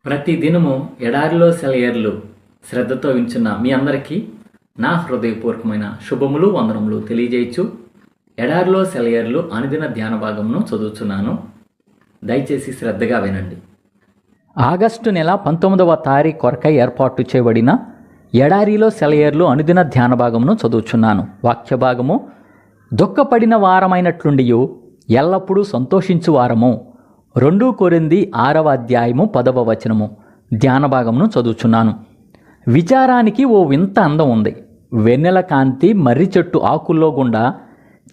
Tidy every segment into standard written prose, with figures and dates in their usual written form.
ప్రతి దినము ఎడారిలో సెలయేర్లు శ్రద్ధతో వింటున్న మీ అందరికీ నా హృదయపూర్వకమైన శుభములు వందనములు తెలియజేయచ్చు. ఎడారిలో సెలయేర్లు అనుదిన ధ్యాన భాగమును చదువుతున్నాను. దయచేసి శ్రద్ధగా వినండి. ఆగస్టు నెల 19వ తారీఖు కొరకై ఏర్పాటు చేయబడిన ఎడారిలో సెలయేర్లు అనుదిన ధ్యాన భాగమును చదువుచున్నాను. వాక్య భాగము: దుఃఖపడిన వారమైనట్లుండియు ఎల్లప్పుడూ సంతోషించు వారము. 2 కొరింథీ 6వ అధ్యాయము 10వ వచనము. ధ్యాన భాగమును చదువుచున్నాను. విచారానికి ఓ వింత అందం ఉంది. వెన్నెల కాంతి మర్రి చెట్టు ఆకుల్లో గుండా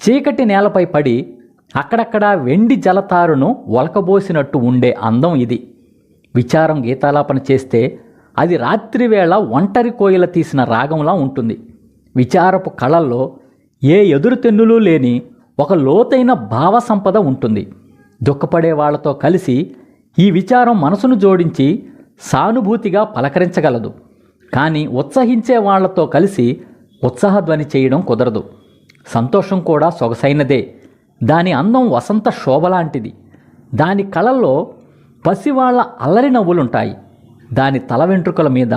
చీకటి నేలపై పడి అక్కడక్కడ వెండి జలతారును ఒలకబోసినట్టు ఉండే అందం ఇది. విచారం గీతాలాపన చేస్తే అది రాత్రివేళ ఒంటరి కోయిల తీసిన రాగంలా ఉంటుంది. విచారపు కళల్లో ఏ ఎదురుతెన్నులు లేని ఒక లోతైన భావ సంపద ఉంటుంది. దుఃఖపడే వాళ్లతో కలిసి ఈ విచారం మనసును జోడించి సానుభూతిగా పలకరించగలదు. కానీ ఉత్సహించే వాళ్లతో కలిసి ఉత్సాహధ్వని చేయడం కుదరదు. సంతోషం కూడా సొగసైనదే. దాని అందం వసంత శోభలాంటిది. దాని కళల్లో పసివాళ్ల అల్లరి నవ్వులుంటాయి. దాని తల వెంట్రుకల మీద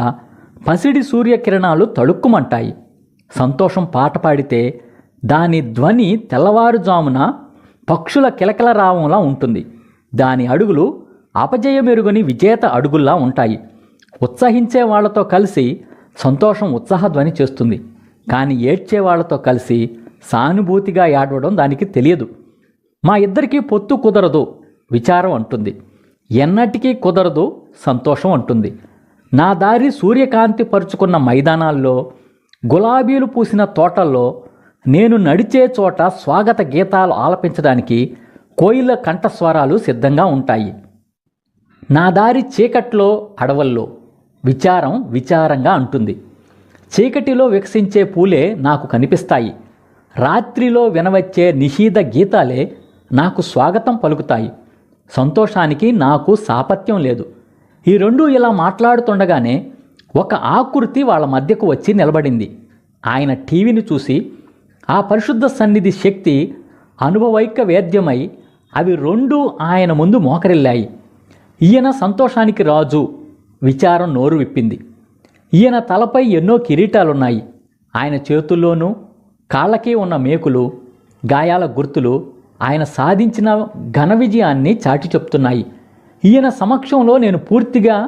పసిడి సూర్యకిరణాలు తళుక్కుమంటాయి. సంతోషం పాట పాడితే దాని ధ్వని తెల్లవారుజామున పక్షుల కిలకిల రావంలా ఉంటుంది. దాని అడుగులు అపజయమెరుగని విజేత అడుగుల్లా ఉంటాయి. ఉత్సహించే వాళ్లతో కలిసి సంతోషం ఉత్సాహధ్వని చేస్తుంది. కానీ ఏడ్చే వాళ్లతో కలిసి సానుభూతిగా ఏడవడం దానికి తెలియదు. మా ఇద్దరికీ పొత్తు కుదరదు విచారం అంటుంది. ఎన్నటికీ కుదరదు సంతోషం అంటుంది. నా దారి సూర్యకాంతి పరుచుకున్న మైదానాల్లో, గులాబీలు పూసిన తోటల్లో, నేను నడిచే చోట స్వాగత గీతాలు ఆలపించడానికి కోయిల కంఠస్వరాలు సిద్ధంగా ఉంటాయి. నా దారి చీకట్లో, అడవుల్లో విచారం విచారంగా అంటుంది. చీకటిలో వికసించే పూలే నాకు కనిపిస్తాయి. రాత్రిలో వినవచ్చే నిషీధ గీతాలే నాకు స్వాగతం పలుకుతాయి. సంతోషానికి నాకు సాపత్యం లేదు. ఈ రెండూ ఇలా మాట్లాడుతుండగానే ఒక ఆకృతి వాళ్ళ మధ్యకు వచ్చి నిలబడింది. ఆయన టీవీని చూసి ఆ పరిశుద్ధ సన్నిధి శక్తి అనుభవైక వేద్యమై అవి రెండూ ఆయన ముందు మోకరిల్లాయి. ఈయన సంతోషానికి రాజు. విచారం నోరు విప్పింది. ఈయన తలపై ఎన్నో కిరీటాలున్నాయి. ఆయన చేతుల్లోనూ కాళ్ళకి ఉన్న మేకులు, గాయాల గుర్తులు ఆయన సాధించిన ఘన విజయాన్ని చాటి చెప్తున్నాయి. ఈయన సమక్షంలో నేను పూర్తిగా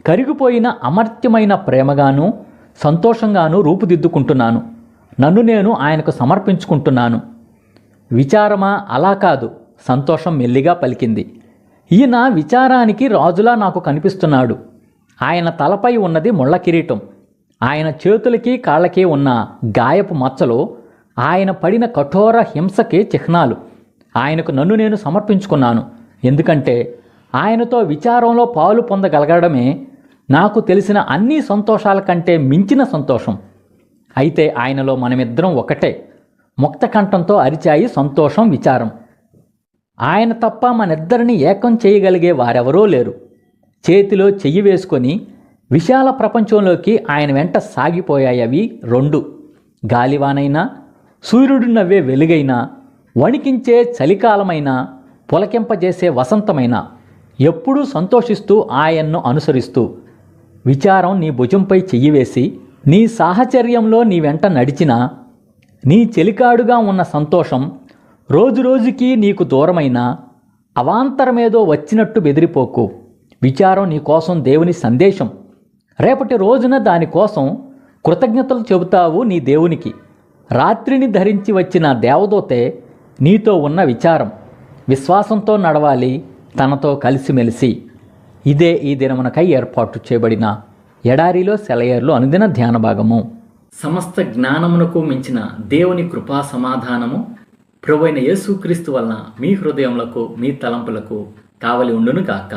కరిగిపోయిన అమర్త్యమైన ప్రేమగాను సంతోషంగాను రూపుదిద్దుకుంటున్నాను. నన్ను నేను ఆయనకు సమర్పించుకుంటున్నాను. విచారమా? అలా కాదు, సంతోషం మెల్లిగా పలికింది. ఈయన విచారానికి రాజులా నాకు కనిపిస్తున్నాడు. ఆయన తలపై ఉన్నది ముళ్ళ కిరీటం. ఆయన చేతులకి కాళ్ళకి ఉన్న గాయపు మచ్చలు ఆయన పడిన కఠోర హింసకి చిహ్నాలు. ఆయనకు నన్ను నేను సమర్పించుకున్నాను. ఎందుకంటే ఆయనతో విచారంలో పాలు పొందగలగడమే నాకు తెలిసిన అన్ని సంతోషాల కంటే మించిన సంతోషం. అయితే ఆయనలో మనమిద్దరం ఒకటే. ముక్త కంఠంతో అరిచాయి సంతోషం, విచారం. ఆయన తప్ప మనిద్దరిని ఏకం చేయగలిగే వారెవరూ లేరు. చేతిలో చెయ్యి వేసుకొని విశాల ప్రపంచంలోకి ఆయన వెంట సాగిపోయాయి అవి రెండు. గాలివానైనా, సూర్యుడు నవ్వే వెలుగైనా, వణికించే చలికాలమైనా, పులకింపజేసే వసంతమైనా, ఎప్పుడూ సంతోషిస్తూ ఆయన్ను అనుసరిస్తూ. విచారం నీ భుజంపై చెయ్యి వేసి నీ సాహచర్యంలో నీ వెంట నడిచినా, నీ చెలికాడుగా ఉన్న సంతోషం రోజురోజుకి నీకు దూరమైన అవాంతరమేదో వచ్చినట్టు బెదిరిపోకు. విచారం నీ కోసం దేవుని సందేశం. రేపటి రోజున దానికోసం కృతజ్ఞతలు చెబుతావు నీ దేవునికి. రాత్రిని ధరించి వచ్చిన దేవదూతే నీతో ఉన్న విచారం. విశ్వాసంతో నడవాలి తనతో కలిసిమెలిసి. ఇదే ఈ దినమునకై ఏర్పాటు చేయబడిన ఎడారిలో సెలయేర్లు అనుదిన ధ్యాన భాగము. సమస్త జ్ఞానమునకు మించిన దేవుని కృపా సమాధానము ప్రభువైన యేసుక్రీస్తు వలన మీ హృదయములకు మీ తలంపులకు కావలి ఉండును గాక.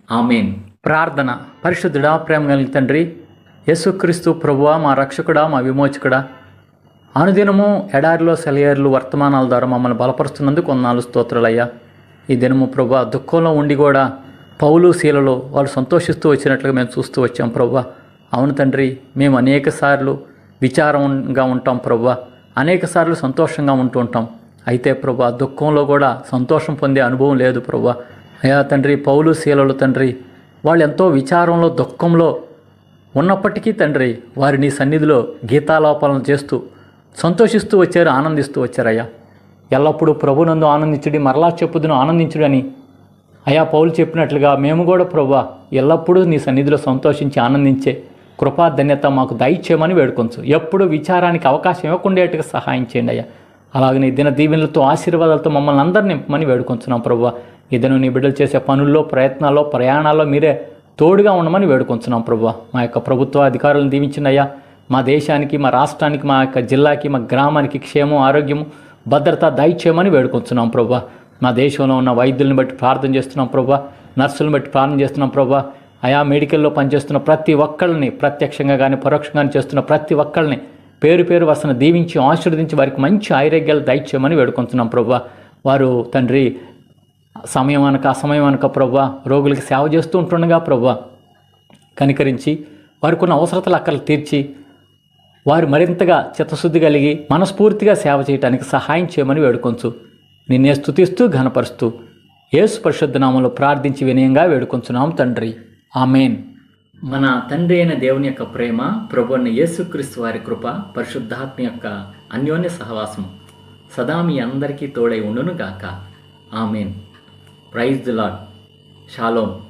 ఆమేన్. ప్రార్థన. పరిశుద్ధుడా, ప్రేమ కలిగిన తండ్రి, యేసుక్రీస్తు ప్రభువా, మా రక్షకుడా, మా విమోచకుడా, అనుదినము ఎడారిలో సెలయేర్లు వర్తమానాల ద్వారా మమ్మల్ని బలపరుస్తున్నందుకు కొన్నాళ్ళు స్తోత్రాలయ్యా. ఈ దినము ప్రభువా, దుఃఖంలో ఉండి కూడా పౌలు శీలలో వాళ్ళు సంతోషిస్తూ వచ్చినట్లుగా మేము చూస్తూ వచ్చాం ప్రభువా. అవును తండ్రి, మేము అనేక సార్లు విచారంగా ఉంటాం ప్రభువా, అనేక సార్లు సంతోషంగా ఉంటూ ఉంటాం. అయితే ప్రభువా, దుఃఖంలో కూడా సంతోషం పొందే అనుభవం లేదు ప్రభువా. అయ్యా తండ్రి, పౌలు శీలలు తండ్రి వాళ్ళు ఎంతో విచారంలో దుఃఖంలో ఉన్నప్పటికీ తండ్రి వారి నీ సన్నిధిలో గీతాలోపాలను చేస్తూ సంతోషిస్తూ వచ్చారు, ఆనందిస్తూ వచ్చారయ్యా. ఎల్లప్పుడూ ప్రభునందు ఆనందించుడి, మరలా చెప్పుదును ఆనందించుడు అని అయా పౌలు చెప్పినట్లుగా మేము కూడా ప్రభువా ఎల్లప్పుడూ నీ సన్నిధిలో సంతోషించి ఆనందించే కృపా ధన్యత మాకు దయచేయమని వేడుకొంచు. ఎప్పుడు విచారానికి అవకాశం ఇవ్వకుండేట్టుగా సహాయం చేయండి అయ్యా. అలాగే నీ దిన దీవెనలతో ఆశీర్వాదాలతో మమ్మల్ని అందరినీ నింపమని వేడుకొంచున్నాం ప్రభువా. ఇదను నీ బిడ్డలు చేసే పనుల్లో, ప్రయత్నాల్లో, ప్రయాణాల్లో మీరే తోడుగా ఉండమని వేడుకొంచున్నాం ప్రభువా. మా యొక్క ప్రభుత్వ అధికారులను దీవించినయ్యా. మా దేశానికి, మా రాష్ట్రానికి, మా యొక్క జిల్లాకి, మా గ్రామానికి క్షేమం, ఆరోగ్యము, భద్రత దయచేయమని వేడుకొంచున్నాం ప్రభువా. మా దేశంలో ఉన్న వైద్యులను బట్టి ప్రార్థన చేస్తున్నాం ప్రభువా. నర్సులను బట్టి ప్రార్థన చేస్తున్నాం ప్రభువా. ఆయా మెడికల్లో పనిచేస్తున్న ప్రతి ఒక్కళ్ళని, ప్రత్యక్షంగా కానీ పరోక్షంగా చేస్తున్న ప్రతి ఒక్కళ్ళని పేరు పేరు వరుసను దీవించి ఆశీర్వదించి వారికి మంచి ఆరోగ్యాలు దయచేయమని వేడుకొంటున్నాం ప్రభువా. వారు తండ్రి సమయం అనక అసమయం అనక ప్రభువా రోగులకి సేవ చేస్తూ ఉంటుండగా ప్రభువా కనికరించి వారికి ఉన్న అవసరతలు అక్కలు తీర్చి వారు మరింతగా చిత్తశుద్ధి కలిగి మనస్ఫూర్తిగా సేవ చేయడానికి సహాయం చేయమని వేడుకొంచు. నిన్నే స్తుతిస్తూ ఘనపరుస్తూ యేసు పరిశుద్ధ నామములో ప్రార్థించి వినయంగా వేడుకొంచున్నాం తండ్రి. ఆమేన్. మన తండ్రి అయిన దేవుని యొక్క ప్రేమ, ప్రభువైన యేసుక్రీస్తు వారి కృప, పరిశుద్ధాత్మ యొక్క అన్యోన్య సహవాసం సదా మీ అందరికీ తోడై ఉండును గాక. Amen. Praise the Lord. Shalom.